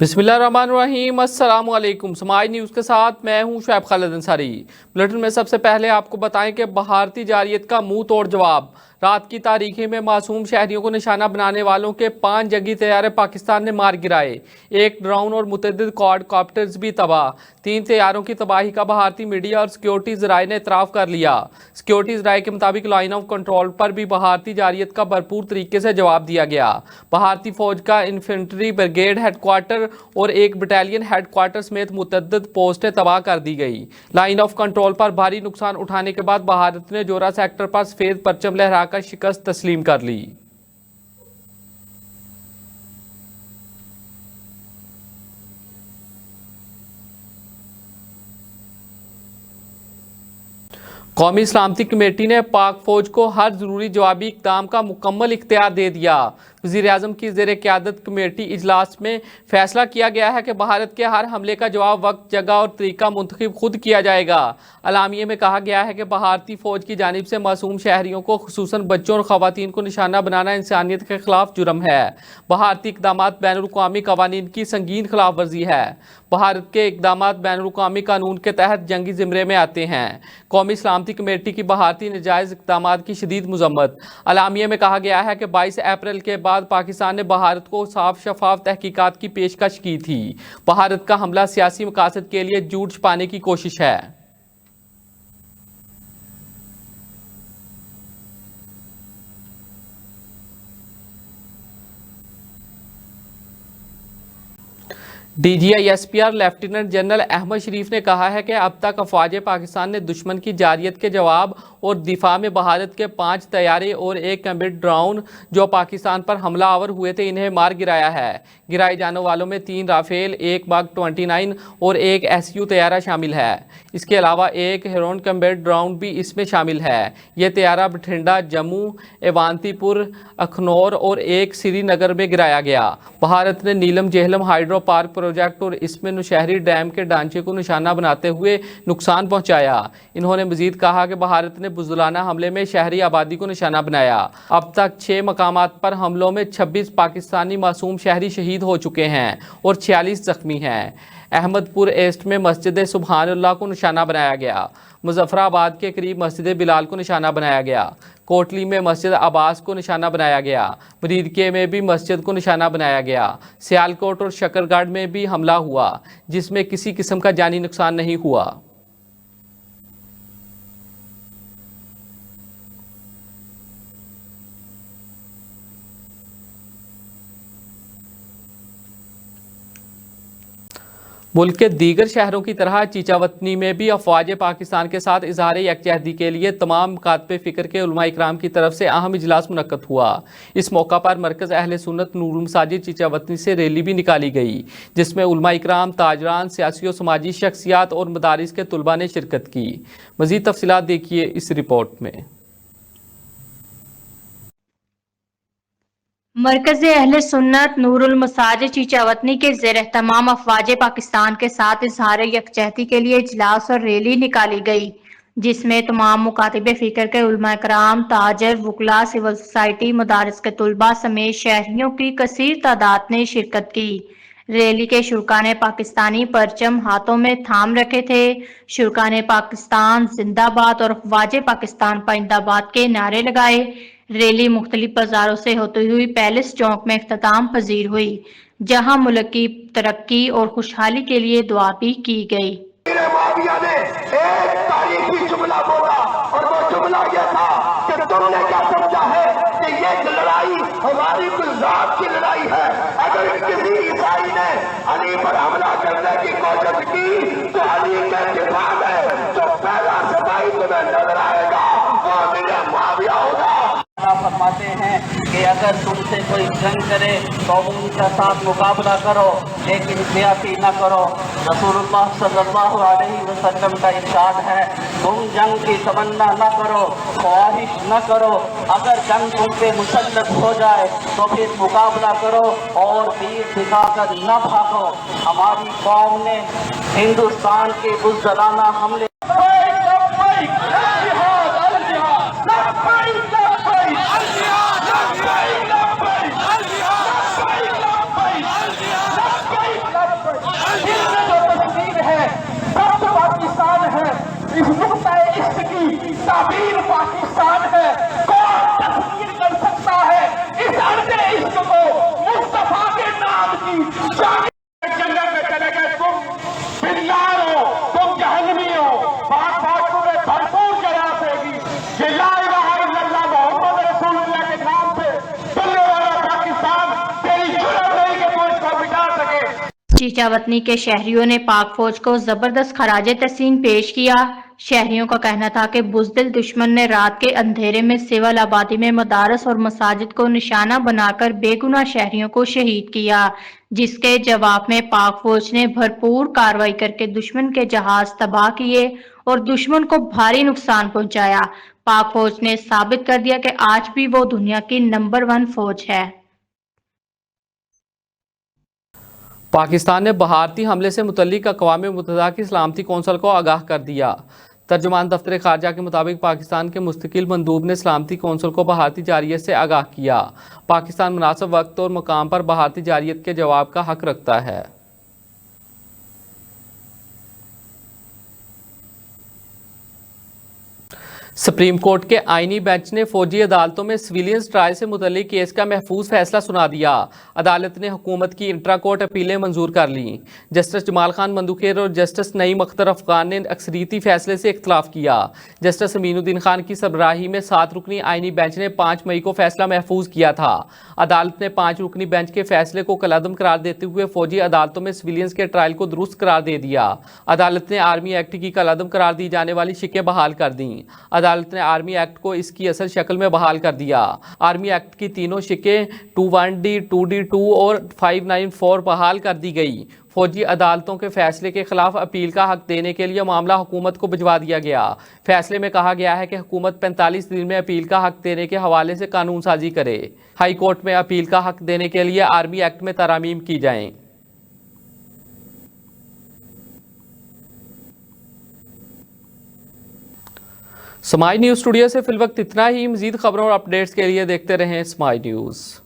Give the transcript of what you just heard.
बिस्मिल्लाहिर्रहमानिर्रहीम, अस्सलाम वालेकुम। समाज न्यूज़ के साथ मैं हूं शुएब खालिद अंसारी। बुलेटिन में सबसे पहले आपको बताएं कि भारतीय जारियत का मुंह तोड़ जवाब। रात की तारीखी में मासूम शहरियों को निशाना बनाने वालों के 5 जंगी तैयारे पाकिस्तान ने मार गिराए। 1 ड्रोन और मुतअद्दिद क्वाडकॉप्टर्स भी तबाह। 3 तैयारों की तबाही का भारतीय मीडिया और सिक्योरिटी ज़राए ने इतराफ़ कर लिया। सिक्योरिटी ज़राए के मुताबिक लाइन ऑफ कंट्रोल पर भी भारतीय जारियत का भरपूर तरीके से जवाब दिया गया। भारतीय फौज का इन्फेंट्री ब्रिगेड हेडक्वार्टर और 1 बटालियन हेडक्वार्टर समेत मुतअद्दिद पोस्टें तबाह कर दी गई। लाइन ऑफ कंट्रोल पर भारी नुकसान उठाने के बाद भारत ने जोरा सेक्टर पर सफेद परचम लहराकर शिकस्त तस्लीम कर ली। कौमी सलामती कमेटी ने पाक फौज को हर जरूरी जवाबी इक़दाम का मुकम्मल इख्तियार दे दिया। वज़ीर-ए-आज़म की ज़ेर क़यादत कमेटी इजलास में फैसला किया गया है कि भारत के हर हमले का जवाब वक्त, जगह और तरीका मुंतखब खुद किया जाएगा। अलामिये में कहा गया है कि भारतीय फौज की जानिब से मासूम शहरियों को, खुसूसन बच्चों और ख़वातीन को निशाना बनाना इंसानियत के खिलाफ जुर्म है। भारतीय इक़दामात बैनुल-अक़वामी क़वानीन की संगीन खिलाफ वर्जी है। भारत के इक़दामात बैनुल-अक़वामी कानून के तहत जंगी ज़िम्रे में आते हैं। कौमी सलामती कमेटी की भारतीय नाजायज़ इक़दामात की शदीद मज़म्मत। अलामिये में कहा गया है कि 22 अप्रैल के बाद पाकिस्तान ने भारत को साफ शफाफ तहकीकात की पेशकश की थी। भारत का हमला सियासी मकासद के लिए झूठ छुपाने की कोशिश है। DGI-SPR लेफ्टिनेंट जनरल अहमद शरीफ ने कहा है कि अब तक अफवाज पाकिस्तान ने दुश्मन की जारियत के जवाब और दिफा में भारत के 5 तैयारे और 1 कॉम्बैट ड्रोन जो पाकिस्तान पर हमला आवर हुए थे, इन्हें मार गिराया है। गिराए जाने वालों में 3 राफेल, 1 मार्क 29 और 1 SU तैयारा शामिल है। इसके अलावा 1 हेरोन कॉम्बैट ड्रोन भी इसमें शामिल है। यह तैयारा बठिंडा, जम्मू, एवांतीपुर, अखनौर और 1 श्रीनगर में गिराया गया। भारत ने नीलम जेहलम हाइड्रो पार्क प्रोजेक्ट और इसमें नौशहरी डैम के ढांचे को निशाना बनाते हुए नुकसान पहुंचाया। इन्होंने मजीद कहा कि भारत ने बुज़दिलाना हमले में शहरी आबादी को निशाना बनाया। अब तक 6 मकामात पर हमलों में 26 पाकिस्तानी मासूम शहरी शहीद हो चुके हैं और 46 जख्मी हैं। अहमदपुर ईस्ट में मस्जिद सुबहानअल्लाह को निशाना बनाया गया। मुजफ्फराबाद के करीब मस्जिद बिलाल को निशाना बनाया गया। कोटली में मस्जिद अब्बास को निशाना बनाया गया। मरीदके में भी मस्जिद को निशाना बनाया गया। सियालकोट और शकरगढ़ में भी हमला हुआ, जिसमें किसी किस्म का जानी नुकसान नहीं हुआ। मुल्क के दीगर शहरों की तरह चीचावतनी में भी अफवाज पाकिस्तान के साथ इजहार यकजहती के लिए तमाम कातबे फ़िक्र के उलमा इकराम की तरफ से अहम इजलास मुनक्कद हुआ। इस मौका पर मरकज़ अहले सुन्नत नूरुल मसाजिद चीचावतनी से रैली भी निकाली गई, जिसमें उलमा इकराम, ताजरान, सियासी और समाजी शख्सियात और मदारिस के तुलबा ने शिरकत की। मज़ीद तफसीलात देखिए इस रिपोर्ट में। मरकज़ अहले सुन्नत नूरुल मसाजिद चीचावतनी के ज़ेर-ए-तमाम अफवाज पाकिस्तान के साथ इजहार यकजहती के लिए इजलास और रैली निकाली गई, जिसमें तमाम मुकातिबे फ़िक्र के उलमा इकराम, ताजर, वुकला, सिविल सोसाइटी, मदारिस के तुलबा समेत शहरियों की कसीर तादाद ने शिरकत की। रैली के शुरका ने पाकिस्तानी परचम हाथों में थाम रखे थे। शुरका ने पाकिस्तान जिंदाबाद और अफवाज पाकिस्तान पाइंदाबाद के नारे लगाए। रैली मुख्तलिफ बाजारों से होती हुई पैलेस चौक में इख्तिताम पजीर हुई, जहां मुल्क की तरक्की और खुशहाली के लिए दुआ भी की गई। ने एक तारीखी जुमला बोला और वो जुमला यह था कि तुमने क्या समझा है कि ये लड़ाई हमारी गुजरात की लड़ाई है। अगर किसी ईसाई ने अली पर हमला करने की कोशिश की तो अली के दिफा में जो पहला सिपाही तुम्हें नजर आएगा वो मेरा मुआविया होगा। फरमाते हैं कि अगर तुमसे कोई जंग करे तो उनके साथ मुकाबला करो, लेकिन ज्यादती न करो। रसूलुल्लाह सल्लल्लाहु अलैहि वसल्लम का इरशाद है, तुम जंग की तमन्ना न करो, ख्वाहिश न करो। अगर जंग तुम पे मुसल्लत हो जाए तो फिर मुकाबला करो और तीर दिखाकर न भागो। हमारी कौम ने हिंदुस्तान के बुज़दिलाना हमले की जंगल में चले गए, तुम बिल्लार हो, तुम जहन्नमी हो, पाक फौज तुम्हें भरपूर जवाब देगी। ये ला इलाहा इल्लल्लाह मोहम्मद रसूलुल्लाह के नाम पे चलने वाला पाकिस्तान तेरी जुर्म नहीं कि तू इसको मिटा सके। चीचा वतनी के शहरियों ने पाक फौज को जबरदस्त खराज तहसीन पेश किया। शहरियों का कहना था कि बुज़दिल दुश्मन ने रात के अंधेरे में सिविल आबादी में मदारस और मसाजिद को निशाना बनाकर बेगुनाह शहरियों को शहीद किया, जिसके जवाब में पाक फौज ने भरपूर कार्रवाई करके दुश्मन के जहाज तबाह किए और दुश्मन को भारी नुकसान पहुंचाया। पाक फौज ने साबित कर दिया कि आज भी वो दुनिया की नंबर 1 फौज है। पाकिस्तान ने भारतीय हमले से मुतल्लिक अक़वाम मुत्तहिदा की सलामती कौंसिल को आगाह कर दिया। तर्जुमान दफ्तर खारजा के मुताबिक पाकिस्तान के मुस्तकिल मंदूब ने सलामती कौंसिल को भारतीय जारियत से आगाह किया। पाकिस्तान मुनासिब वक्त और मकाम पर भारतीय जारियत के जवाब का हक रखता है। सुप्रीम कोर्ट के आईनी बेंच ने फौजी अदालतों में सिविलियंस ट्रायल से मुतल्लिक केस का महफूज फैसला सुना दिया। अदालत ने हुकूमत की इंट्रा कोर्ट अपीलें मंजूर कर लीं। जस्टिस जमाल खान मंदुखेर और जस्टिस नईम अख्तर अफगान ने अक्सरियती फैसले से इख्तलाफ किया। जस्टिस अमीनुद्दीन खान की सरबराही में 7 रुकनी आईनी बेंच ने 5 मई को फैसला महफूज किया था। अदालत ने 5 रुकनी बेंच के फैसले को कलअदम करार देते हुए फौजी अदालतों में सिविलियंस के ट्रायल को दुरुस्त करार दे दिया। अदालत ने आर्मी एक्ट की कलअदम करार दी जाने वाली शिकें बहाल कर दी। अदालत ने आर्मी एक्ट को इसकी असल शक्ल में बहाल कर दिया। आर्मी एक्ट की तीनों शिकें 21D, 2D2 और 594 बहाल कर दी गई। फौजी अदालतों के फैसले के खिलाफ अपील का हक देने के लिए मामला हुकूमत को भिजवा दिया गया। फैसले में कहा गया है कि हुकूमत 45 दिन में अपील का हक देने के हवाले से कानून साजी करे। हाई कोर्ट में अपील का हक देने के लिए आर्मी एक्ट में तरामीम की जाएं। स्माई न्यूज़ स्टूडियो से फिल वक्त इतना ही। मजीद खबरों और अपडेट्स के लिए देखते रहें स्माई न्यूज़।